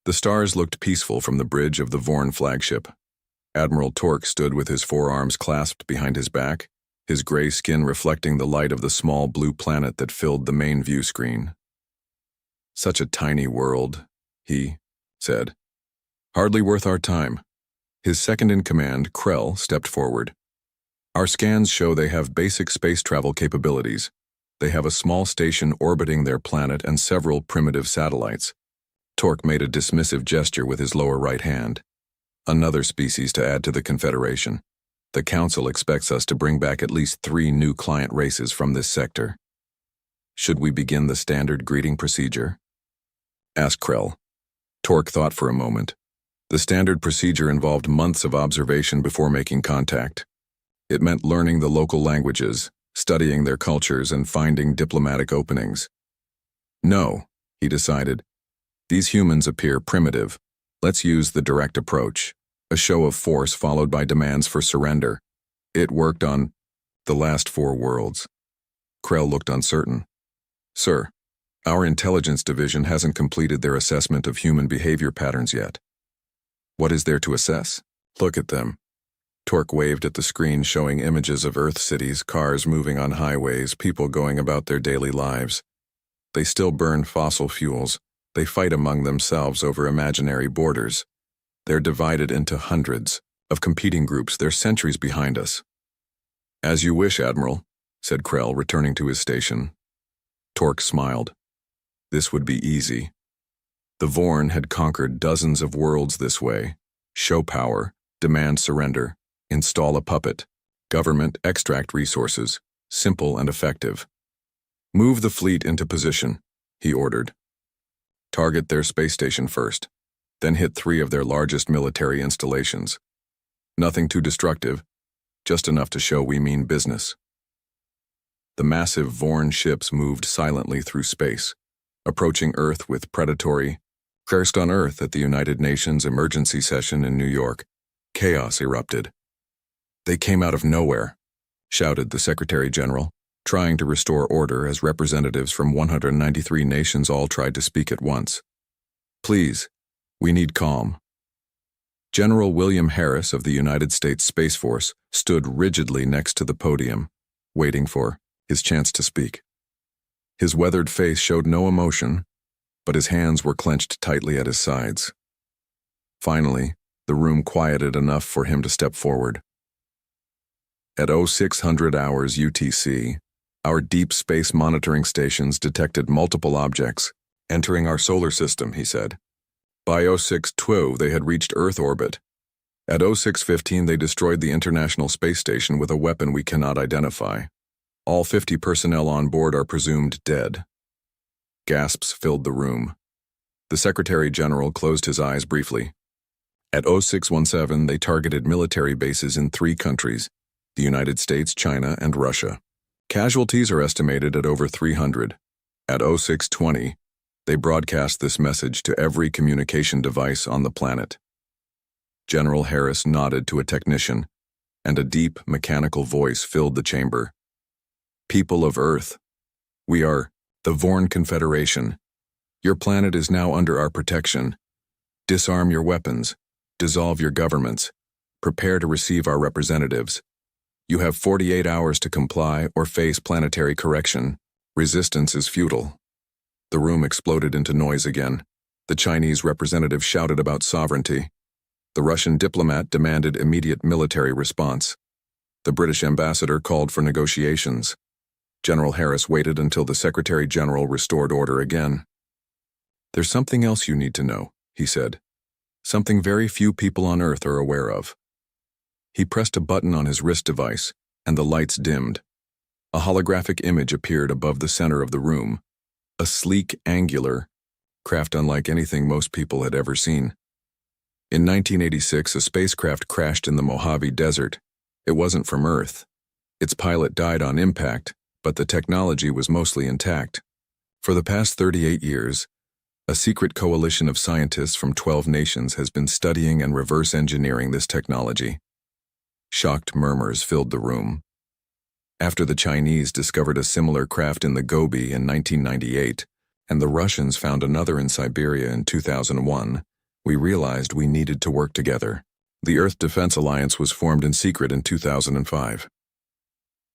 The stars looked peaceful from the bridge of the Vaughn flagship. Admiral Torque stood with his forearms clasped behind his back, his gray skin reflecting the light of the small blue planet that filled the main view screen. "Such a tiny world," he said. "Hardly worth our time." His second-in-command, Krell, stepped forward. "Our scans show they have basic space travel capabilities. They have a small station orbiting their planet and several primitive satellites." Torque made a dismissive gesture with his lower right hand. "Another species to add to the Confederation. The Council expects us to bring back at least 3 new client races from this sector." "Should we begin the standard greeting procedure?" asked Krell. Torque thought for a moment. The standard procedure involved months of observation before making contact. It meant learning the local languages, studying their cultures, and finding diplomatic openings. "No," he decided. "These humans appear primitive. Let's use the direct approach, a show of force followed by demands for surrender. It worked on the last 4 worlds." Krell looked uncertain. "Sir, our intelligence division hasn't completed their assessment of human behavior patterns yet." "What is there to assess?" "Look at them." Torque waved at the screen showing images of Earth cities, cars moving on highways, people going about their daily lives. They still burn fossil fuels. They fight among themselves over imaginary borders. They're divided into hundreds of competing groups. They're centuries behind us. "As you wish, Admiral," said Krell, returning to his station. Torque smiled. This would be easy. The Vaughn had conquered dozens of worlds this way. Show power, demand surrender, install a puppet, government extract resources, simple and effective. "Move the fleet into position," he ordered. "Target their space station first, then hit 3 of their largest military installations. Nothing too destructive, just enough to show we mean business." The massive Vaughn ships moved silently through space, approaching Earth with predatory. First on Earth at the United Nations emergency session in New York, chaos erupted. "They came out of nowhere," shouted the Secretary General, trying to restore order as representatives from 193 nations all tried to speak at once. "Please, we need calm." General William Harris of the United States Space Force stood rigidly next to the podium, waiting for his chance to speak. His weathered face showed no emotion, but his hands were clenched tightly at his sides. Finally, the room quieted enough for him to step forward. "At 0600 hours UTC, our deep space monitoring stations detected multiple objects entering our solar system," he said. "By 0612, they had reached Earth orbit. At 0615, they destroyed the International Space Station with a weapon we cannot identify. All 50 personnel on board are presumed dead." Gasps filled the room. The Secretary General closed his eyes briefly. At 0617, they targeted military bases in 3 countries, the United States, China, and Russia. Casualties are estimated at over 300. At 0620, they broadcast this message to every communication device on the planet. General Harris nodded to a technician, and a deep, mechanical voice filled the chamber. "People of Earth, we are the Vaughn Confederation. Your planet is now under our protection. Disarm your weapons, dissolve your governments, prepare to receive our representatives. You have 48 hours to comply or face planetary correction. Resistance is futile." The room exploded into noise again. The Chinese representative shouted about sovereignty. The Russian diplomat demanded immediate military response. The British ambassador called for negotiations. General Harris waited until the Secretary General restored order again. "There's something else you need to know," he said. "Something very few people on Earth are aware of." He pressed a button on his wrist device, and the lights dimmed. A holographic image appeared above the center of the room. A sleek, angular craft unlike anything most people had ever seen. In 1986, a spacecraft crashed in the Mojave Desert. It wasn't from Earth. Its pilot died on impact, but the technology was mostly intact. For the past 38 years, a secret coalition of scientists from 12 nations has been studying and reverse engineering this technology. Shocked murmurs filled the room. After the Chinese discovered a similar craft in the Gobi in 1998, and the Russians found another in Siberia in 2001, We realized we needed to work together. The Earth Defense Alliance was formed in secret in 2005.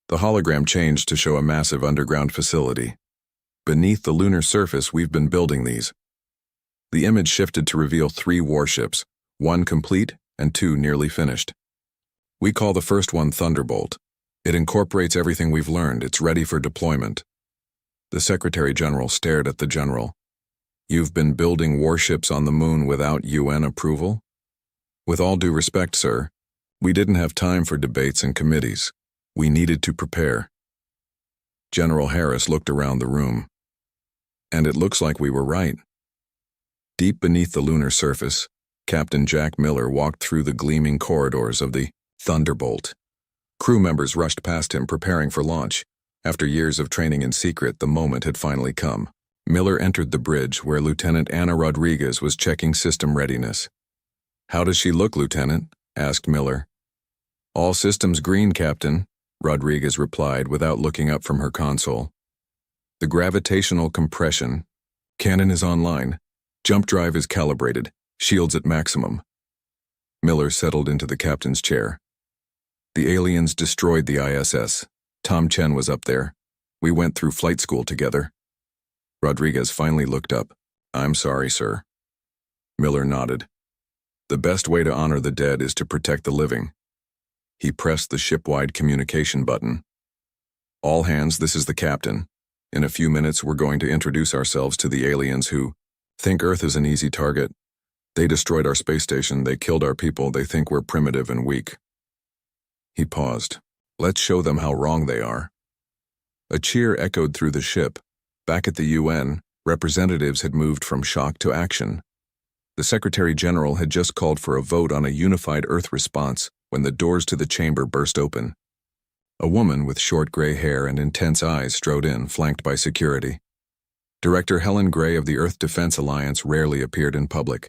The hologram changed to show a massive underground facility. Beneath the lunar surface, we've been building these. The image shifted to reveal 3 warships, 1 complete and 2 nearly finished. We call the first one Thunderbolt. It incorporates everything we've learned. It's ready for deployment. The Secretary General stared at the General. You've been building warships on the moon without UN approval? With all due respect, sir, we didn't have time for debates and committees. We needed to prepare. General Harris looked around the room. And it looks like we were right. Deep beneath the lunar surface, Captain Jack Miller walked through the gleaming corridors of the Thunderbolt. Crew members rushed past him, preparing for launch. After years of training in secret, the moment had finally come. Miller entered the bridge where Lieutenant Anna Rodriguez was checking system readiness. "How does she look, Lieutenant?" asked Miller. "All systems green, Captain," Rodriguez replied without looking up from her console. "The gravitational compression cannon is online. Jump drive is calibrated. Shields at maximum." Miller settled into the captain's chair. "The aliens destroyed the ISS. Tom Chen was up there. We went through flight school together." Rodriguez finally looked up. "I'm sorry, sir." Miller nodded. "The best way to honor the dead is to protect the living." He pressed the ship-wide communication button. "All hands, this is the captain. In a few minutes, we're going to introduce ourselves to the aliens who think Earth is an easy target. They destroyed our space station, they killed our people, they think we're primitive and weak." He paused. "Let's show them how wrong they are." A cheer echoed through the ship. Back at the UN, representatives had moved from shock to action. The Secretary General had just called for a vote on a unified Earth response when the doors to the chamber burst open. A woman with short gray hair and intense eyes strode in, flanked by security. Director Helen Gray of the Earth Defense Alliance rarely appeared in public.